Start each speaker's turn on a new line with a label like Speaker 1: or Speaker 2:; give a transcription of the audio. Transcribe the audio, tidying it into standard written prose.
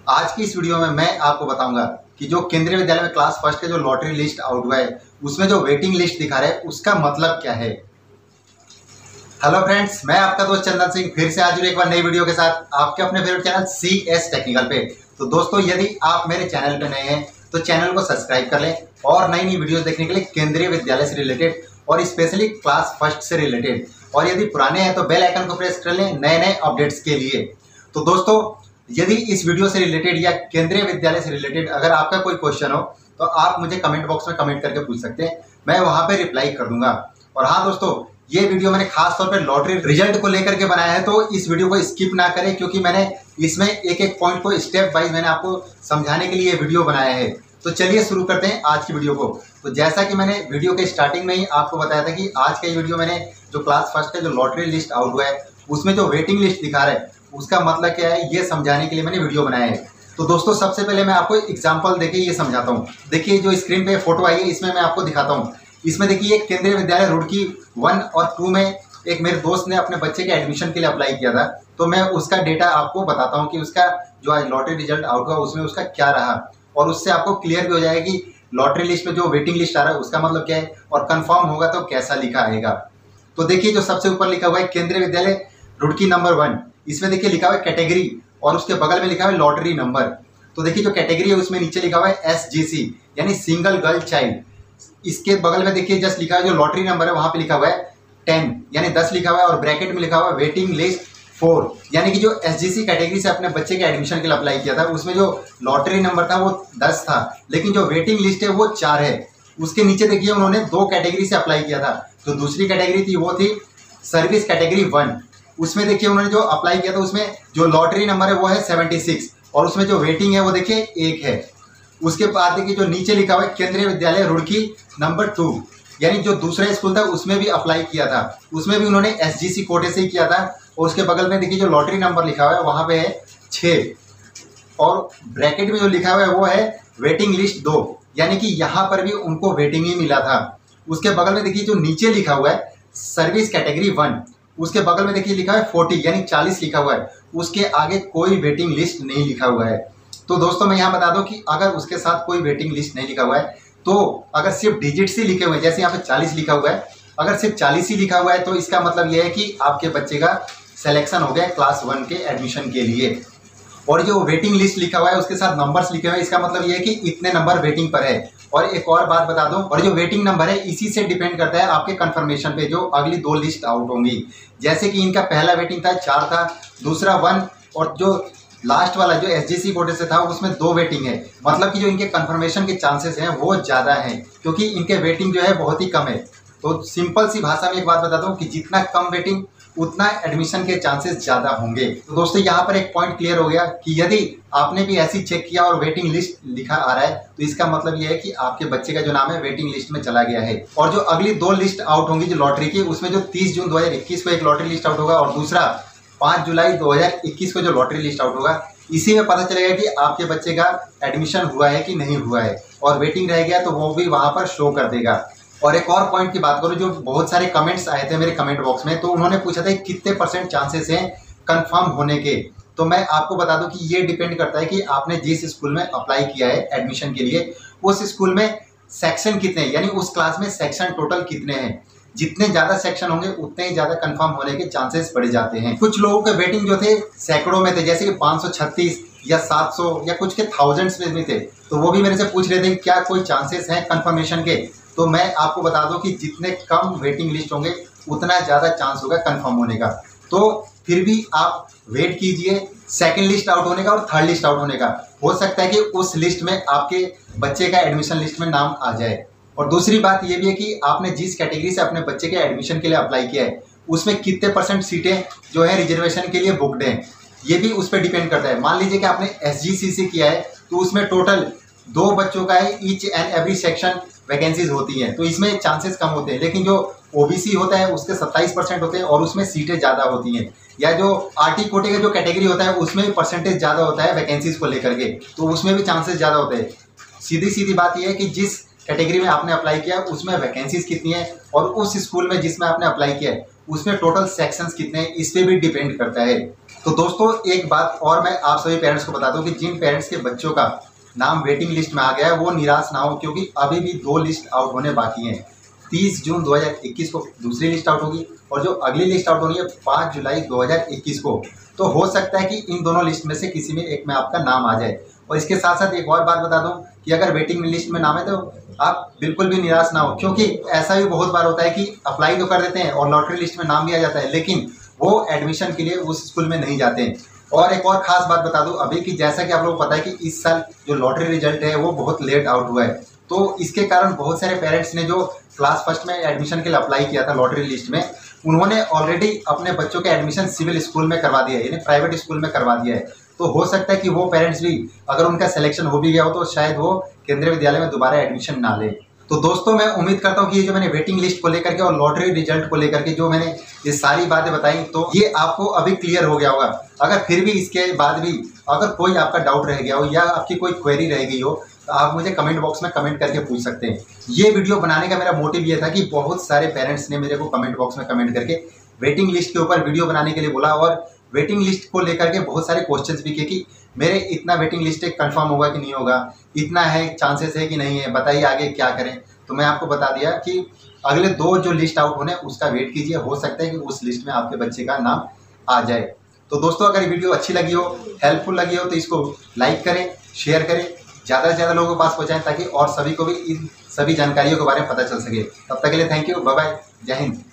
Speaker 1: आज की इस वीडियो में मैं आपको बताऊंगा कि जो केंद्रीय विद्यालय में क्लास फर्स्ट का जो लॉटरी लिस्ट आउट हुआ है उसमें जो वेटिंग लिस्ट दिखा रहा है उसका मतलब क्या है। हेलो फ्रेंड्स, मैं आपका दोस्त चंदन सिंह फिर से हाजिर एक बार नई वीडियो के साथ आपके अपने फेवरेट चैनल CS टेक्निकल पे। तो दोस्तों, यदि आप मेरे चैनल पे नए हैं तो चैनल को सब्सक्राइब कर लें और नई नई वीडियोस देखने के लिए केंद्रीय विद्यालय से रिलेटेड और स्पेशली क्लास फर्स्ट से रिलेटेड, और यदि पुराने हैं तो बेल आइकन को प्रेस कर लें नए नए अपडेट्स के लिए। तो दोस्तों, यदि इस वीडियो से रिलेटेड या केंद्रीय विद्यालय से रिलेटेड अगर आपका कोई क्वेश्चन हो तो आप मुझे कमेंट बॉक्स में कमेंट करके पूछ सकते हैं, मैं वहां पे रिप्लाई कर दूंगा। और हाँ दोस्तों, ये वीडियो मैंने खास तौर पे लॉटरी रिजल्ट को लेकर के बनाया है, तो इस वीडियो को स्किप ना करें क्योंकि मैंने इसमें एक एक पॉइंट को स्टेप वाइज मैंने आपको समझाने के लिए वीडियो बनाया है। तो चलिए शुरू करते हैं आज की वीडियो को। तो जैसा कि मैंने वीडियो के स्टार्टिंग में ही आपको बताया था कि आज का ये वीडियो मैंने जो क्लास फर्स्ट का जो लॉटरी लिस्ट आउट हुआ है उसमें जो वेटिंग लिस्ट दिखा रहा है उसका मतलब क्या है, ये समझाने के लिए मैंने वीडियो बनाया है। तो दोस्तों, सबसे पहले मैं आपको एग्जांपल देके ये समझाता हूँ। देखिए, जो स्क्रीन पे फोटो आई है इसमें मैं आपको दिखाता हूँ। इसमें देखिए, केंद्रीय विद्यालय रुड़की 1 और 2 में एक मेरे दोस्त ने अपने बच्चे के एडमिशन के लिए अप्लाई किया था, तो मैं उसका डेटा आपको बताता हूँ कि उसका जो आज लॉटरी रिजल्ट आउट हुआ उसमें उसका क्या रहा, और उससे आपको क्लियर भी हो जाएगा कि लॉटरी लिस्ट में जो वेटिंग लिस्ट आ रहा है उसका मतलब क्या है, और कंफर्म होगा तो कैसा लिखा आएगा। तो देखिए, जो सबसे ऊपर लिखा हुआ है केंद्रीय विद्यालय रुड़की नंबर 1, इसमें देखिए लिखा हुआ है कैटेगरी और उसके बगल में लिखा हुआ है लॉटरी नंबर। तो देखिए, जो कैटेगरी है उसमें नीचे लिखा हुआ है SGC यानी सिंगल गर्ल चाइल्ड। इसके बगल में देखिए जस्ट लिखा है जो लॉटरी नंबर है वहां पे लिखा हुआ है 10 यानी 10 लिखा हुआ है, और ब्रैकेट में लिखा हुआ है वेटिंग लिस्ट 4 यानी कि जो SGC कैटेगरी से अपने बच्चे के एडमिशन के लिए अप्लाई किया था उसमें जो लॉटरी नंबर था वो 10 था, लेकिन जो वेटिंग लिस्ट है वो 4 है। उसके नीचे देखिए उन्होंने 2 कैटेगरी से अप्लाई किया था। तो दूसरी कैटेगरी थी वो थी सर्विस कैटेगरी 1, उसमें देखिए उन्होंने जो अप्लाई किया था उसमें जो लॉटरी नंबर है वो है 76 और उसमें जो वेटिंग है वो देखिए 1 है। उसके बाद देखिए जो नीचे लिखा हुआ है केंद्रीय विद्यालय रुड़की नंबर 2 यानी जो दूसरा स्कूल था उसमें भी अप्लाई किया था, उसमें भी उन्होंने SGC कोटे से ही किया था। और उसके बगल में देखिए जो लॉटरी नंबर लिखा हुआ है वहां पे है 6 और ब्रैकेट में जो लिखा हुआ है वो है वेटिंग लिस्ट 2 यानी कि यहाँ पर भी उनको वेटिंग ही मिला था। उसके बगल में देखिए जो नीचे लिखा हुआ है सर्विस कैटेगरी 1, उसके बगल में देखिए लिखा है 40 यानी 40 लिखा हुआ है, उसके आगे कोई वेटिंग लिस्ट नहीं लिखा हुआ है। तो दोस्तों, मैं यहाँ बता दूं कि अगर उसके साथ कोई वेटिंग लिस्ट नहीं लिखा हुआ है तो अगर सिर्फ डिजिट्स ही लिखे हुए हैं, जैसे यहाँ पे 40 लिखा हुआ है, अगर सिर्फ 40 ही लिखा हुआ है तो इसका मतलब यह है कि आपके बच्चे का सिलेक्शन हो गया क्लास 1 के एडमिशन के लिए। और जो वेटिंग लिस्ट लिखा हुआ है उसके साथ नंबर्स लिखे हुए हैं, इसका मतलब यह है कि इतने नंबर वेटिंग पर है। और एक और बात बता दूं, और जो वेटिंग नंबर है इसी से डिपेंड करता है आपके कंफर्मेशन पे जो अगली 2 लिस्ट आउट होंगी। जैसे कि इनका पहला वेटिंग था 4 था, दूसरा 1, और जो लास्ट वाला जो SGC कोटे से था उसमें 2 वेटिंग है। मतलब कि जो इनके कंफर्मेशन के चांसेस हैं वो ज़्यादा हैं क्योंकि इनके वेटिंग जो है बहुत ही कम है। तो सिंपल सी भाषा में एक बात बताता हूँ कि जितना कम वेटिंग उतना एडमिशन के चांसेस ज़्यादा होंगे। तो दोस्तों, यहाँ पर एक पॉइंट क्लियर हो गया कि यदि आपने भी ऐसी चेक किया और वेटिंग लिस्ट लिखा आ रहा है तो इसका मतलब यह है कि आपके बच्चे का जो नाम है वेटिंग लिस्ट में चला गया है। और जो अगली 2 लिस्ट आउट होंगी जो लॉटरी की, उसमें जो 30 जून 2021 को एक लॉटरी लिस्ट आउट होगा और दूसरा 5 जुलाई 2021 को जो लॉटरी लिस्ट आउट होगा, इसी में पता चलेगा कि आपके बच्चे का एडमिशन हुआ है कि नहीं हुआ है, और वेटिंग रह गया तो वो भी वहाँ पर शो कर देगा। और एक और पॉइंट की बात करूं, जो बहुत सारे कमेंट्स आए थे मेरे कमेंट बॉक्स में, तो उन्होंने पूछा था कितने % चांसेस हैं कंफर्म होने के। तो मैं आपको बता दूं कि ये डिपेंड करता है कि आपने जिस स्कूल में अप्लाई किया है एडमिशन के लिए उस स्कूल में सेक्शन कितने हैं, यानी उस क्लास में सेक्शन टोटल कितने हैं। जितने ज़्यादा सेक्शन होंगे उतने ही ज़्यादा कंफर्म होने के चांसेस बढ़ जाते हैं। कुछ लोगों के वेटिंग जो थे सैकड़ों में थे, जैसे कि 536 या 700 या कुछ के थाउजेंड्स में भी थे, तो वो भी मेरे से पूछ रहे थे कि क्या कोई चांसेस हैं कंफर्मेशन के। तो मैं आपको बता दूं कि जितने कम वेटिंग लिस्ट होंगे उतना ज़्यादा चांस होगा कंफर्म होने का। तो फिर भी आप वेट कीजिए सेकंड लिस्ट आउट होने का और थर्ड लिस्ट आउट होने का। हो सकता है कि उस लिस्ट में आपके बच्चे का एडमिशन लिस्ट में नाम आ जाए। और दूसरी बात ये भी है कि आपने जिस कैटेगरी से अपने बच्चे के एडमिशन के लिए अप्लाई किया है उसमें कितने % सीटें जो है रिजर्वेशन के लिए बुकड हैं, ये भी उस पर डिपेंड करता है। मान लीजिए कि आपने SGC से किया है तो उसमें टोटल 2 बच्चों का है, each and every section vacancies होती हैं, तो इसमें चांसेस कम होते हैं। लेकिन जो OBC होता है उसके 27% होते हैं और उसमें सीटें ज़्यादा होती हैं। या जो RT कोटे का जो कैटेगरी होता है उसमें भी % ज़्यादा होता है वैकेंसीज को लेकर के, तो उसमें भी चांसेस ज़्यादा होते हैं। सीधी सीधी बात यह है कि जिस कैटेगरी में आपने अप्लाई किया उसमें वैकेंसीज कितनी है और उस स्कूल में जिसमें आपने अप्लाई किया है उसमें टोटल सेक्शंस कितने हैं, इस पर भी डिपेंड करता है। तो दोस्तों एक बात और मैं आप सभी पेरेंट्स को बता दूं कि जिन पेरेंट्स के बच्चों का नाम वेटिंग लिस्ट में आ गया है वो निराश ना हो, क्योंकि अभी भी 2 लिस्ट आउट होने बाकी हैं। 30 जून 2021 को दूसरी लिस्ट आउट होगी और जो अगली लिस्ट आउट होनी है 5 जुलाई 2021 को। तो हो सकता है कि इन दोनों लिस्ट में से किसी में एक में आपका नाम आ जाए। और इसके साथ साथ एक और बात बता दूं कि अगर वेटिंग लिस्ट में नाम है तो आप बिल्कुल भी निराश ना हो, क्योंकि ऐसा भी बहुत बार होता है कि अप्लाई तो कर देते हैं और लॉटरी लिस्ट में नाम भी आ जाता है, लेकिन वो एडमिशन के लिए उस स्कूल में नहीं जाते हैं। और एक और ख़ास बात बता दूं अभी कि जैसा कि आप लोगों को पता है कि इस साल जो लॉटरी रिजल्ट है वो बहुत लेट आउट हुआ है, तो इसके कारण बहुत सारे पेरेंट्स ने जो क्लास फर्स्ट में एडमिशन के लिए अप्लाई किया था लॉटरी लिस्ट में, उन्होंने ऑलरेडी अपने बच्चों के एडमिशन सिविल स्कूल में करवा दिया है, यानी प्राइवेट स्कूल में करवा दिया है। तो हो सकता है कि वो पेरेंट्स भी अगर उनका सिलेक्शन हो भी गया हो तो शायद वो केंद्रीय विद्यालय में दोबारा एडमिशन ना ले। तो दोस्तों मैं उम्मीद करता हूँ कि ये जो मैंने वेटिंग लिस्ट को लेकर के और लॉटरी रिजल्ट को लेकर के जो मैंने ये सारी बातें बताई, तो ये आपको अभी क्लियर हो गया होगा। अगर फिर भी इसके बाद भी अगर कोई आपका डाउट रह गया हो या आपकी कोई क्वेरी रह गई हो तो आप मुझे कमेंट बॉक्स में कमेंट करके पूछ सकते हैं। ये वीडियो बनाने का मेरा मोटिव ये था कि बहुत सारे पेरेंट्स ने मेरे को कमेंट बॉक्स में कमेंट करके वेटिंग लिस्ट के ऊपर वीडियो बनाने के लिए बोला और वेटिंग लिस्ट को लेकर के बहुत सारे क्वेश्चंस भी किए कि मेरे इतना वेटिंग लिस्ट कंफर्म होगा कि नहीं होगा, इतना है चांसेस है कि नहीं है, बताइए आगे क्या करें। तो मैं आपको बता दिया कि अगले 2 जो लिस्ट आउट होने उसका वेट कीजिए, हो सकता है कि उस लिस्ट में आपके बच्चे का नाम आ जाए। तो दोस्तों अगर वीडियो अच्छी लगी हो, हेल्पफुल लगी हो तो इसको लाइक करें, शेयर करें, ज़्यादा से ज़्यादा लोगों के पास पहुँचाएं ताकि और सभी को भी इन सभी जानकारियों के बारे में पता चल सके। तब तक के लिए थैंक यू, बाय बाय, जय हिंद।